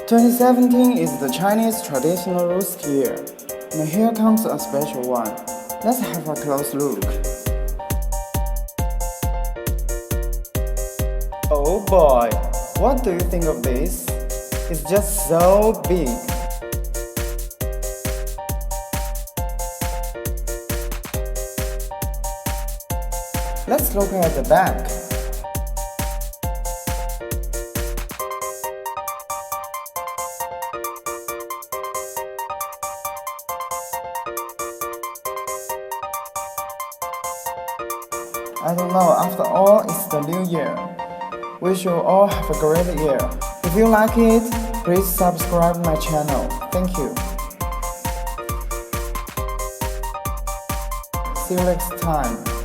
2017 is the Chinese traditional roost year, and here comes a special one. Let's have a close look. Oh boy, what do you think of this? It's just so big. Let's look at the back. I don't know, after all, it's the new year. We should all have a great year. If you like it, please subscribe my channel. Thank you. See you next time.